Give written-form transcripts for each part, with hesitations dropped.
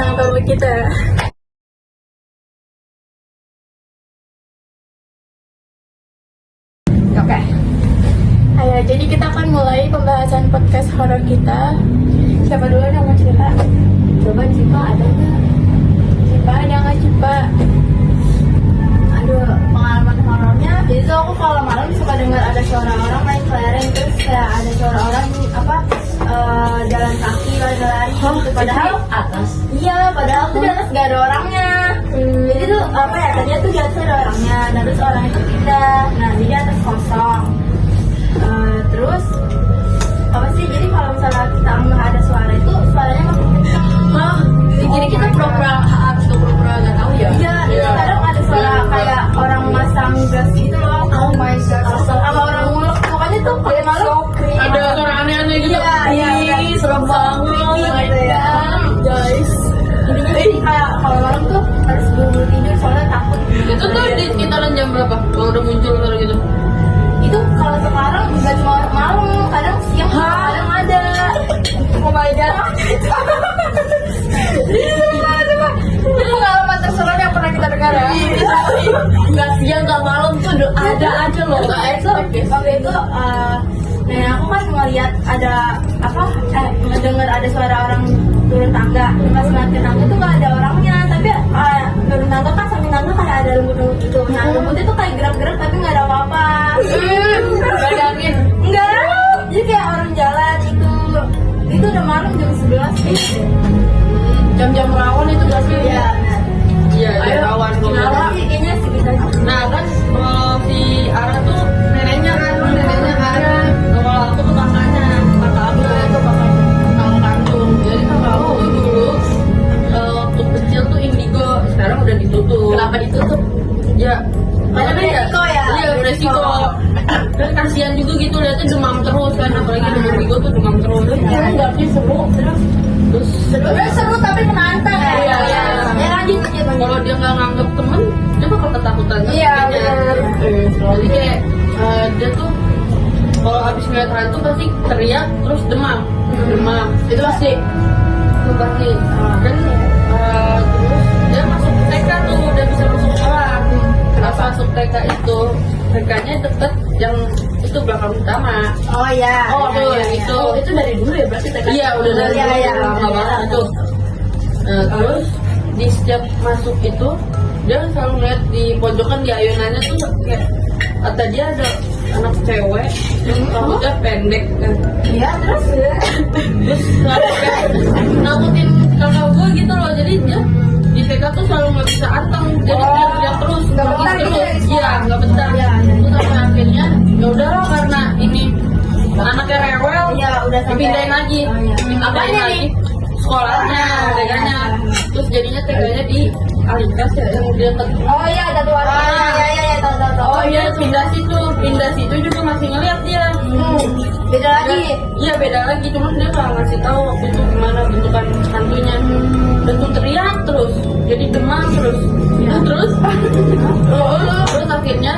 bintang tamu kita. Oke. Ayo, jadi kita akan mulai pembahasan podcast horor kita. Siapa dulu yang mau cerita? Coba Cipa, ada nggak? Cipa, ada nggak Cipa? Aduh, pengalaman horornya. Jadi tuh aku kalau malam suka dengar ada suara orang main kelereng, terus kayak ada suara orang jalan kaki lari-lari. Gitu. Padahal atas. Iya, padahal tuh di atas gak ada orangnya. Jadi tuh tadinya tuh di atas ada orangnya, nah terus orang itu pindah. Nah, jadi atas kosong. Terus apa sih? Jadi kalau misalnya kita nggak ada suara itu, suaranya makin kencang. Jadi kita pura-pura harus pura-pura nggak tahu ya? Iya, kadang ada suara kayak orang masang gas gitu loh. Oh my god. Sama orang ngulek. Pokoknya tuh kalau malam Ada suara aneh-aneh gitu. Iya, Ih, serem banget. gitu ya. Guys. Jadi kayak kalau malam tuh harus buru-buru tidur soalnya takut. Itu tuh di sekitaran jam berapa? Kalau udah muncul suara gitu. Itu kalau sekarang nggak cuma malam, kadang siang, kadang ada. Oh my god. Itu pengalaman terserah yang pernah kita dengar ya. Nggak siang nggak malam tuh ada aja loh. Waktu itu nenek aku kan ngeliat ada ngedenger ada suara orang turun tangga. Pas ngeliat ke tangga tuh nggak ada orangnya, tapi turun tangga kan samping tangga kayak ada lembut-lembut gitu. Nah lembutnya tuh kayak gerak-gerak tapi nggak ada apa-apa. Bayangin. Enggak, jadi kayak orang jalan itu udah malam jam 11 gitu. Jam-jam rawan itu gak sih? Iya, nah. Iya, jam rawan. Kenapa sih kayaknya sih kita. Nah kan si Ara tuh neneknya kan. Kalau aku tuh kakaknya, kakak aku itu kakak kandung. Jadi kakak aku tuh dulu waktu kecil tuh indigo, sekarang udah ditutup. Kenapa ditutup? Ya, Karena resiko ya? Iya, resiko. Dan kasihan juga gitu lihatnya demam terus kan, apalagi indigo tuh demam terus. Iya, Nggak sih seru. Terus seru tapi menantang ya. Iya. Ya lanjut. Kalau dia nggak nganggep temen, dia bakal ketakutan. Iya, benar. Jadi kayak dia tuh kalau habis ngeliat hantu pasti teriak terus demam. Itu pasti. Dan terus dia masuk TK tuh udah bisa masuk sekolah. Kenapa masuk TK itu? TK-nya deket yang itu belakang utama. Oh iya. Oh tuh yang itu. Itu dari dulu ya berarti TK. Iya udah dari Iya, dulu, iya. lama banget itu. Terus di setiap masuk itu dia selalu ngeliat di pojokan di ayunannya tuh kayak kata dia ada anak cewek yang rambutnya pendek kan. Iya, terus Selalu kayak nakutin kakak gue gitu loh, jadi dia di TK tuh selalu nggak bisa anteng, jadi dia teriak terus Nggak nangis betah gitu terus. ya, Iya nggak betah. Iya. Terus sampai akhirnya ya udahlah karena ini anaknya rewel, Iya, udah sampai. dipindahin lagi. Oh, iya. Dipindahin Apanya lagi nih? sekolahnya, TK-nya. Terus jadinya TK-nya di Alikas ya, yang dia Oh iya, ada dua. Iya, tahu. Oh iya, pindah situ juga masih ngeliat dia. Beda lagi. Iya beda lagi, cuman dia nggak ngasih tahu waktu itu gimana bentukan hantunya. Dan tuh teriak terus, jadi demam terus. Terus akhirnya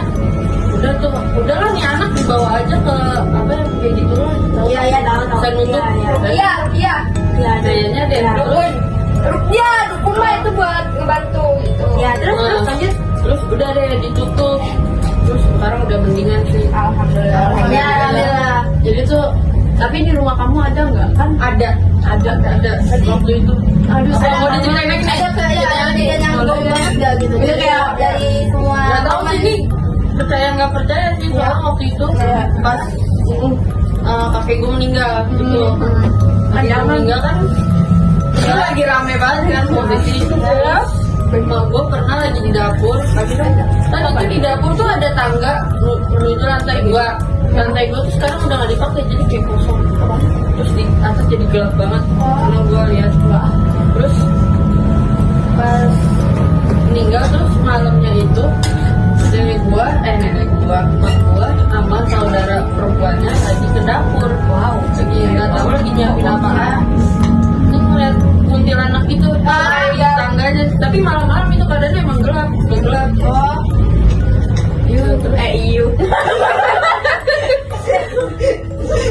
udahlah nih anak dibawa aja ke apa yang kayak gitu lah. Iya, tahu. Saya nutup. Iya. Kayaknya deh terus. Iya, dukun lah itu buat ngebantu gitu. Ya, terus lanjut. Terus udah deh ditutup. Terus sekarang udah mendingan sih. Alhamdulillah. Ya, alhamdulillah. Jadi tuh, tapi di rumah kamu ada nggak? Kan ada. Waktu itu. Aduh, saya mau diceritain lagi. Ada kejadian yang gong banget gak gitu? Jadi kayak dari semua. Nggak tahu sih nih. Percaya nggak percaya sih soalnya waktu itu pas kakek gue meninggal gitu. Kakek gue meninggal kan, itu lagi rame banget kan posisi. Rumah gue pernah lagi di dapur, kan itu di dapur tuh ada tangga menuju lantai 2. Lantai 2 tuh sekarang udah nggak dipakai, jadi kayak kosong. Terus di atas jadi gelap banget. Karena gue lihat. Terus pas meninggal terus malamnya itu nenek gua emak gua sama saudara perempuannya lagi ke dapur. Wow, lagi nggak tahu lagi nyiapin apaan. Terus ngeliat kuntilanak itu di tangganya, tapi malam-malam itu keadaannya emang gelap. Oh, iu.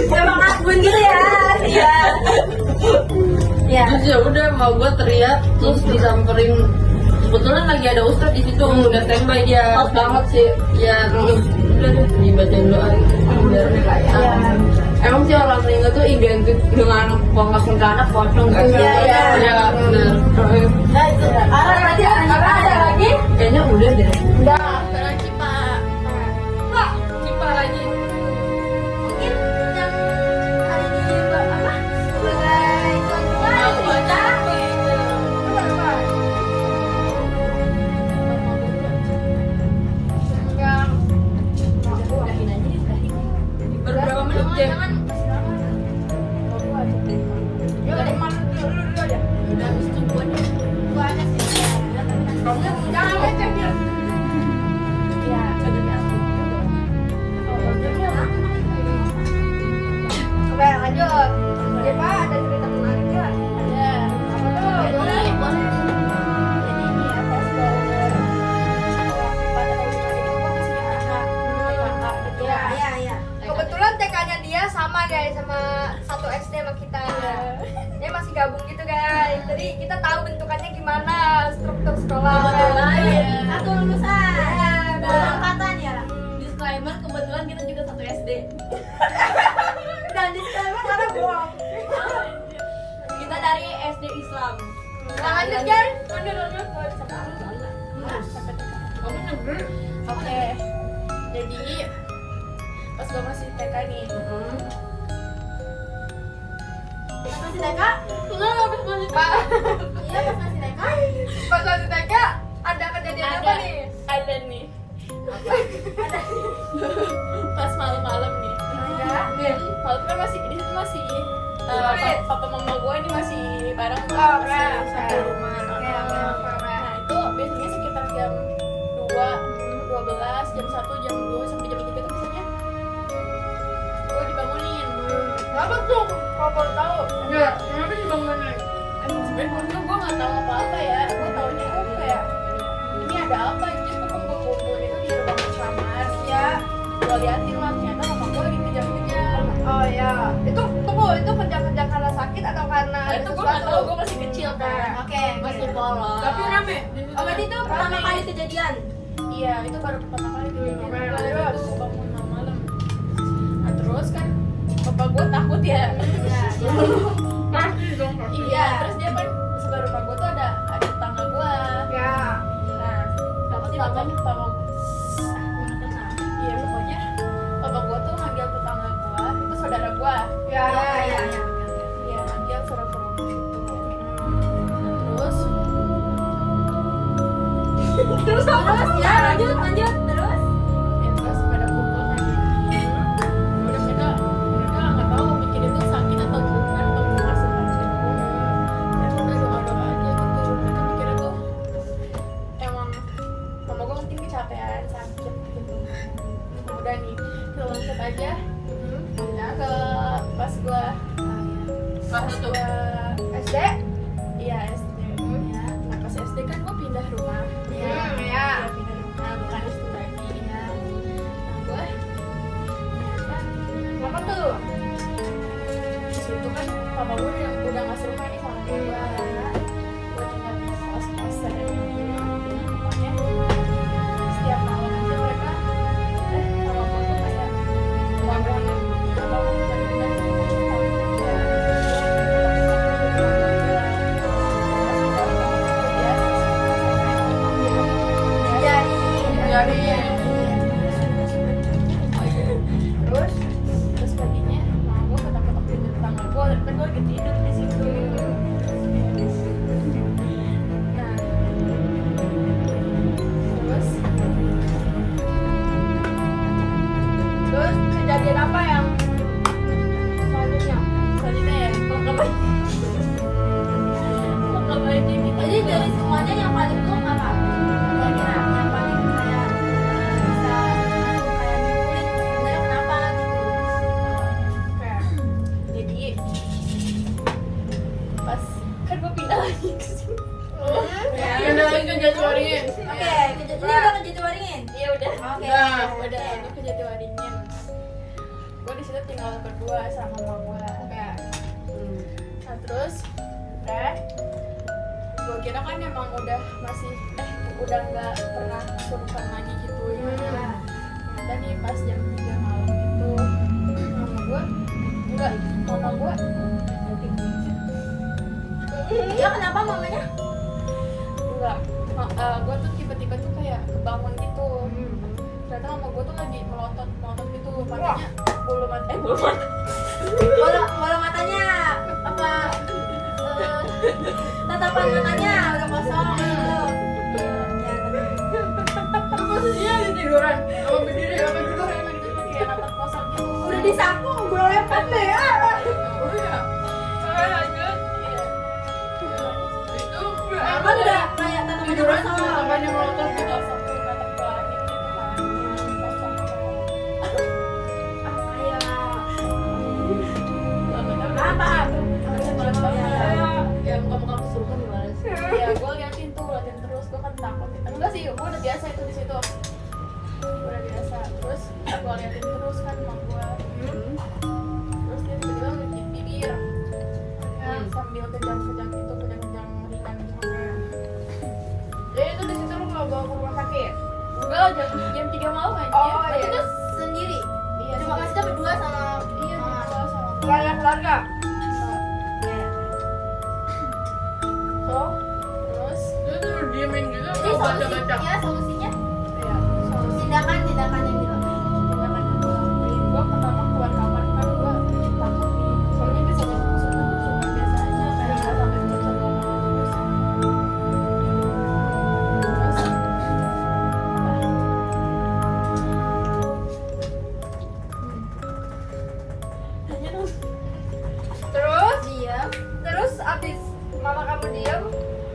Emang asbun gitu ya. Iya. Terus ya udah kakak gue teriak terus disamperin, kebetulan lagi ada ustadz di situ udah standby dia. Pas banget sih. Ya terus udah deh dibacain doa gitu. Biar emang sih orang meninggal tuh identik dengan kalau nggak anak pocong nggak sih? Iya. Ya benar. Nah itu ada lagi? Kayaknya udah deh. Udah. Sekarang Cipa lagi. Mungkin yang hari ini apa? Sebagai tuan kita. Berapa menit Jam? Udah habis itu gua deh. Gua aja sih. Jangan leceh dia. Ya, oke, lanjut. Ya, Pak, ada cerita menarik nggak? Ada. Apa tuh? Boleh. Jadi ini ya, pas belajar pada tahun 2000 gua masih kakak gitu ya. Iya. Kebetulan TK-nya dia sama guys, sama satu SD sama kita. Dia masih gabung gitu guys. Jadi kita tahu bentukannya gimana, struktur sekolah. Satu lulusan. Ya, Satu angkatan ya. Disclaimer, kebetulan kita juga satu SD. Dan disclaimer karena bohong. Kita dari SD Islam. Nah, lanjut Jan. Lanjut. Kamu negeri? Oke. Jadi pas gue masih TK nih. Pas masih TK? Enggak habis masih Pak, Iya, pas masih TK. pas masih TK ada kejadian apa nih? Ada nih. Pas malam-malam nih. Malam kan masih di situ masih papa mama gue ini masih bareng Oh, masih oke. satu rumah. Nah itu biasanya sekitar jam 2, 12, jam 1, jam 2 sampai jam 3 tuh biasanya gue dibangunin. Apa tuh? Kalau boleh tahu? Ya, kenapa dibangunin? Sebenarnya gue nggak tahu apa-apa ya. Gue taunya gue kayak ini ada apa? Jadi gue kumpul-kumpul itu di ruang kamar. Ya. Gue liatin lah ternyata mama gue lagi kejar-kejar. Oh ya. Itu tunggu, itu kerja karena sakit atau karena Nah, itu gue nggak tahu, gue masih kecil kan. Oke. Masih polos. Tapi rame. Oh, berarti itu pertama kali kejadian. Iya, itu baru pertama kali kejadian. Terus? Itu bangun malam. Nah terus kan bapak gue takut ya. Pasti dong. Iya, terus dia kan sebelah rumah gue tuh ada tetangga gue. Ya. Nah, siapa sih namanya tetangga gue? Iya pokoknya bapak gue tuh manggil tetangga gue, itu saudara gue. Ya. Iya, manggil suruh-suruh gitu. Terus Terus ya, lanjut terus. ya terus pada kumpul kan. Udah mereka nggak tahu mikir itu sakit atau bukan atau masuk sakit. Ya udah doa-doa aja gitu. Mereka mikirnya tuh emang mama gue mungkin kecapean sakit gitu. Nah, udah nih kita loncat aja. Ya ke pas gue SD? iya SD. Ya. Nah pas SD kan gue pindah rumah. Ya. Ya, pindah rumah bukan itu lagi ya. Nah gue ternyata Apa tuh? di situ kan papa gue udah ngasih rumah nih sama gue tinggal di kos-kosan pokoknya setiap malam aja mereka sama gue tuh kayak bangun terus paginya mama gue ketok-ketok pintu tetangga gue kan gue lagi tidur di situ. Nah Terus kejadian apa yang selanjutnya? selanjutnya ya kok kayak gini. Jadi dari semuanya yang paling tua apa? Kira-kira yang paling kayak bisa kayak ngulik sebenarnya kenapa gitu? Kayak, jadi pas kan gue pindah lagi ke sini. Pindah lagi ke Jatiwaringin. Oke, ini udah ke Jatiwaringin. Iya udah. Oke. Udah gue ke Jatiwaringin. Gue di situ tinggal berdua sama mama gue. Kayak, nah terus udah Gue kira kan emang udah udah nggak pernah kesurupan lagi gitu ya. Ternyata nih pas jam 3 malam itu mama gue Iya, kenapa mamanya? enggak, gue tuh tiba-tiba tuh kayak kebangun gitu. Ternyata mama gue tuh lagi melotot gitu, matanya bulu mata Bola matanya apa? Tatapan matanya udah kosong gitu. posisinya di tiduran sama berdiri kayak napas kosong gitu. Udah disapu, gue lempar deh ya. Oh iya, soalnya lanjut itu Kan udah kayak tatapan tiduran kosong. cuma tangannya melotot gitu sampai natap ke langit gitu kan, kosong. Apa? Ya muka-muka kesurupan gimana sih? Ya gue liatin terus, gue kan takut. Enggak sih, gue udah biasa itu di situ. Gue udah biasa. Terus gue liatin terus kan emak gue. Terus dia tiba-tiba ngejit bibir. Ya, sambil kejang-kejang gitu, kejang-kejang ringan gitu. Jadi itu di situ lu nggak bawa ke rumah sakit? Enggak, jam 3 malam aja. Oh, itu sendiri. Iya. Cuma kasih berdua sama Iya, berdua sama keluarga. So, terus lu tuh diemin gitu Jadi atau baca-baca? solusinya Iya, solusi. tindakan yang gitu. Gue pertama keluar kamar kan gue takut nih, soalnya dia sama kesurupan tuh cuma biasa aja kayak nggak sampai kesurupan terus. Terus Diam. terus abis mama kamu diem,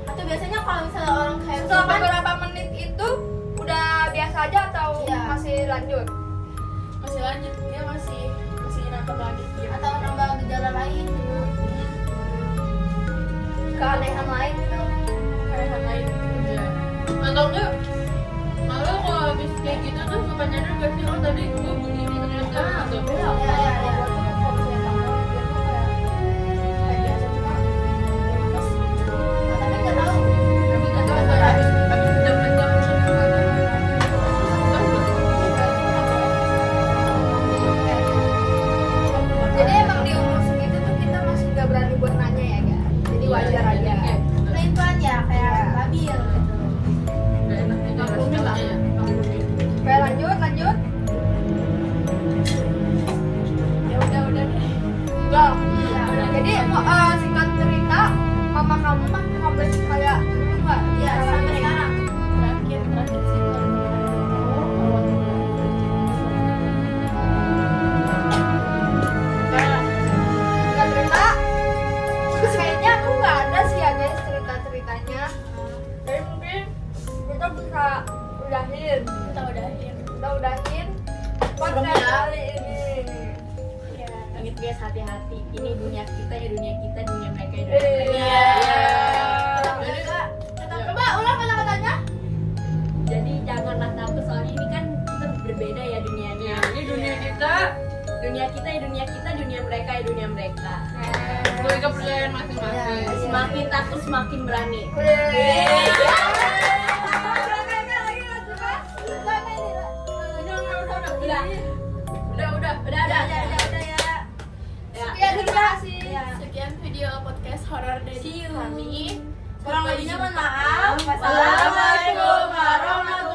Atau biasanya kalau misalnya orang kayak setelah kesurupan, beberapa menit itu udah biasa aja atau Iya. masih lanjut? Masih lanjut, dia masih nonton lagi gitu. atau nambah gejala lain gitu. Keanehan lain gitu? Kayak lain gitu ya. Atau enggak? Malah kalau habis kayak gitu tuh suka nyadar gak sih, oh tadi gue begini ternyata gitu. Iya, iya. Kalau misalnya tahu dia tuh kayak biasa cuma pas Tapi nggak tahu. tapi nggak tahu kayak habis jam-jam Jadi emang di umur segitu tuh kita masih gak berani buat nanya ya guys. Jadi wajar aja. Pelan-pelan ya kayak labil gitu. Gak enak juga Maklumin lah. rasanya. Oke lanjut. Ya udah deh. Enggak. Iya. Jadi singkat cerita, mama kamu mah sampai kayak dulu nggak? Iya, sampai sekarang. Terakhir sih Singkat cerita, kayaknya aku nggak ada sih ya guys cerita-ceritanya. Jadi mungkin kita bisa udahin. Kita udahin podcast ya. kali ini. Langit guys, hati-hati. Ini dunia kita ya dunia kita, dunia mereka ya Iya. Jadi Coba ulang kata-katanya. jadi janganlah takut, soalnya ini kan kita berbeda ya dunianya. Ini dunia kita ya dunia kita, dunia mereka ya dunia mereka. Sesuai kepercayaan masing-masing. Iya. Semakin takut semakin berani. Udah. Sekian, terima kasih. Sekian video podcast horor dari kami. Kurang lebihnya mohon maaf. Wassalamualaikum warahmatullahi